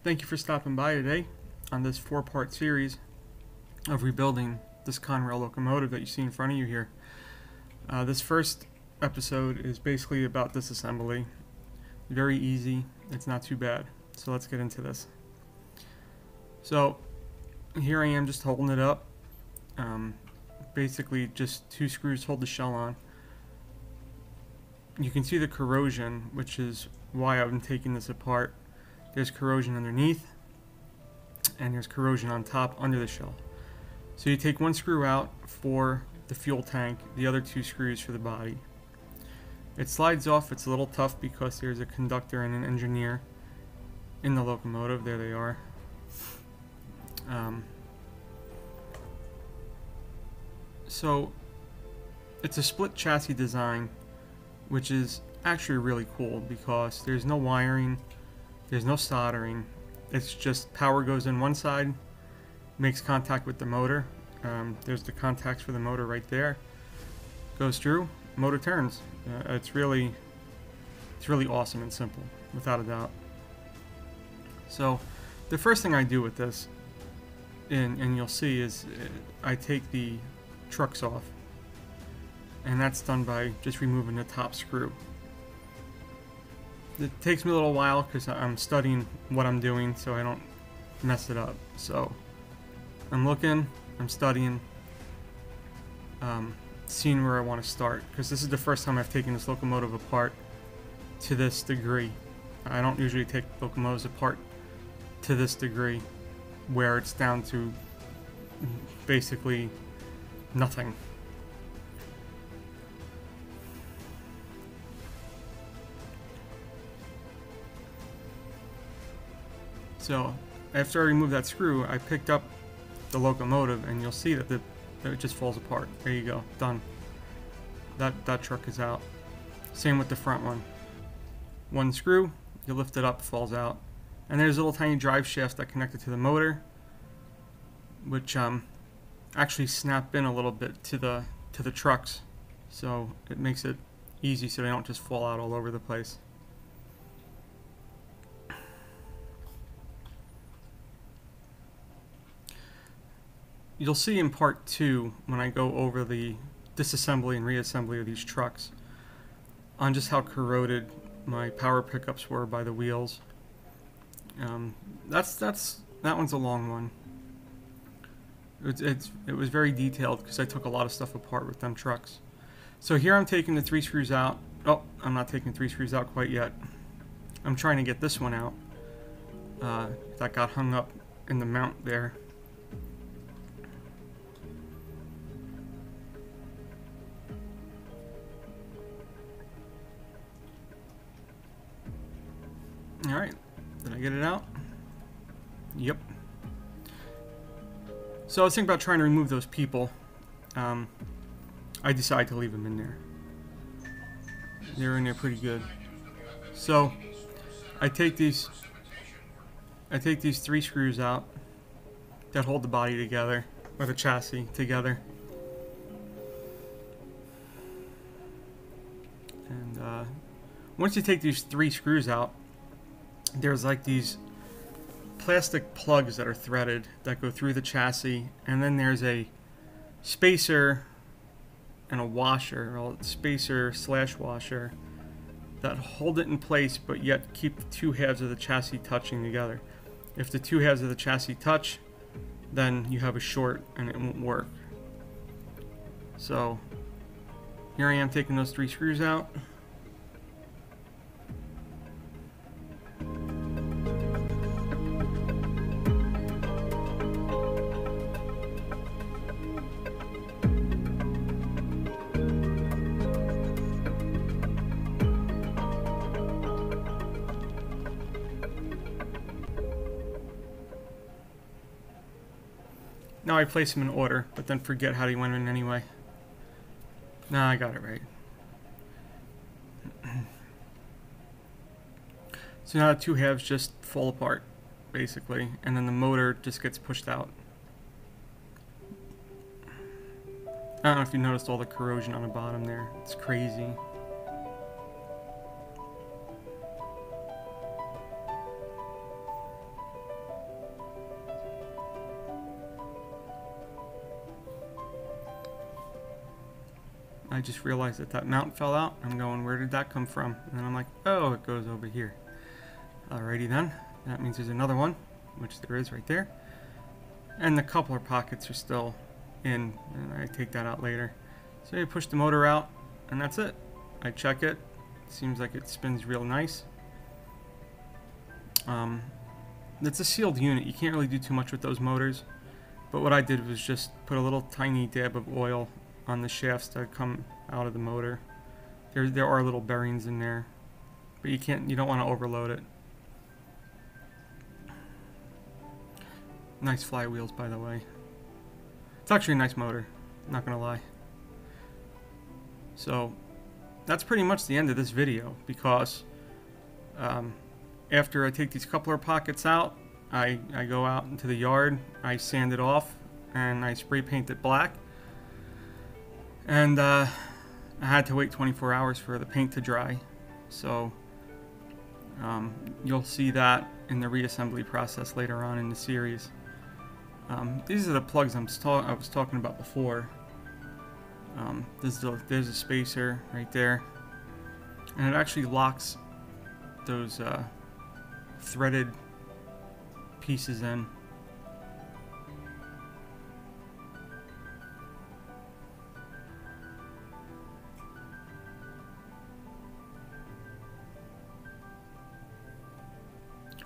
Thank you for stopping by today on this 4-part series of rebuilding this Conrail locomotive that you see in front of you here. This first episode is basically about disassembly. Very easy, it's not too bad. So let's get into this. So here I am just holding it up. Basically just 2 screws hold the shell on. You can see the corrosion, which is why I've been taking this apart. There's corrosion underneath, and there's corrosion on top under the shell. So you take 1 screw out for the fuel tank, the other 2 screws for the body. It slides off. It's a little tough because there's a conductor and an engineer in the locomotive. There they are. So it's a split chassis design, which is actually really cool because there's no wiring. There's no soldering. It's just power goes in one side, makes contact with the motor. There's the contacts for the motor right there. Goes through, motor turns. It's really awesome and simple, without a doubt. So the first thing I do with this, and you'll see, is I take the trucks off, and that's done by just removing the top screw. It takes me a little while because I'm studying what I'm doing so I don't mess it up. So I'm looking, I'm studying, seeing where I want to start, because this is the first time I've taken this locomotive apart to this degree. I don't usually take locomotives apart to this degree where it's down to basically nothing. So after I removed that screw, I picked up the locomotive, and you'll see that it just falls apart. There you go, done. That truck is out. Same with the front one. 1 screw, you lift it up, it falls out. And there's little tiny drive shafts that connected to the motor, which actually snap in a little bit to the trucks, so it makes it easy so they don't just fall out all over the place. You'll see in part 2, when I go over the disassembly and reassembly of these trucks, on just how corroded my power pickups were by the wheels. That one's a long one. It was very detailed because I took a lot of stuff apart with them trucks. So here I'm taking the 3 screws out. Oh, I'm not taking 3 screws out quite yet. I'm trying to get this one out. That got hung up in the mount there. Alright, did I get it out? Yep. So I was thinking about trying to remove those people. I decided to leave them in there. They're in there pretty good. So I take these 3 screws out that hold the body together, or the chassis together. And once you take these 3 screws out, there's like these plastic plugs that are threaded that go through the chassis, and then there's a spacer and a washer, or spacer / washer, that hold it in place but yet keep the 2 halves of the chassis touching together. If the 2 halves of the chassis touch, then you have a short and it won't work. So here I am taking those 3 screws out. Now I place them in order, but then forget how they went in anyway. Nah, I got it right. So now the 2 halves just fall apart, basically, and then the motor just gets pushed out. I don't know if you noticed all the corrosion on the bottom there. It's crazy. I just realized that that mount fell out. I'm going, where did that come from? And then I'm like, oh, it goes over here. Alrighty then. That means there's another one, which there is right there. And the coupler pockets are still in, and I take that out later. So you push the motor out, and that's it. I check it. Seems like it spins real nice. It's a sealed unit. You can't really do too much with those motors. But what I did was just put a little tiny dab of oil on the shafts that come out of the motor. There are little bearings in there, but you don't want to overload it. Nice flywheels, by the way. It's actually a nice motor, not gonna lie. So that's pretty much the end of this video, because after I take these coupler pockets out, I go out into the yard, I sand it off, and I spray paint it black. And I had to wait 24 hours for the paint to dry. So you'll see that in the reassembly process later on in the series. These are the plugs I was talking about before. There's a spacer right there, and it actually locks those threaded pieces in.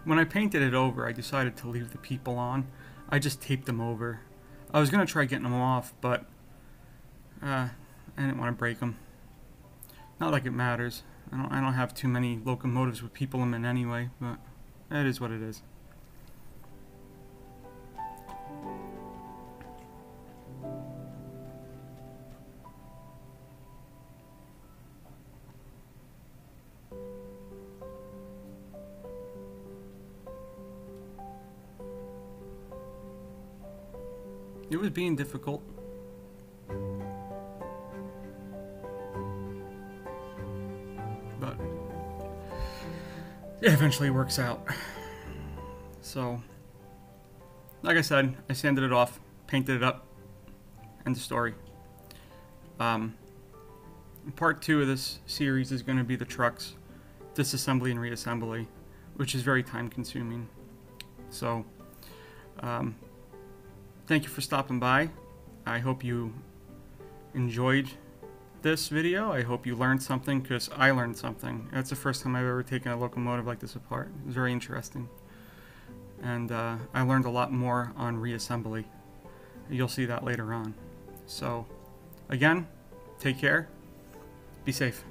When I painted it over, I decided to leave the people on. I just taped them over. I was gonna try getting them off, but I didn't want to break them. Not like it matters. I don't have too many locomotives with people in them anyway, but it is what it is. It was being difficult. But it eventually works out. So, like I said, I sanded it off, painted it up, end of story. Part 2 of this series is going to be the trucks, disassembly and reassembly, which is very time consuming. So, thank you for stopping by. I hope you enjoyed this video. I hope you learned something, because I learned something. That's the first time I've ever taken a locomotive like this apart. It was very interesting. And I learned a lot more on reassembly. You'll see that later on. So, again, take care. Be safe.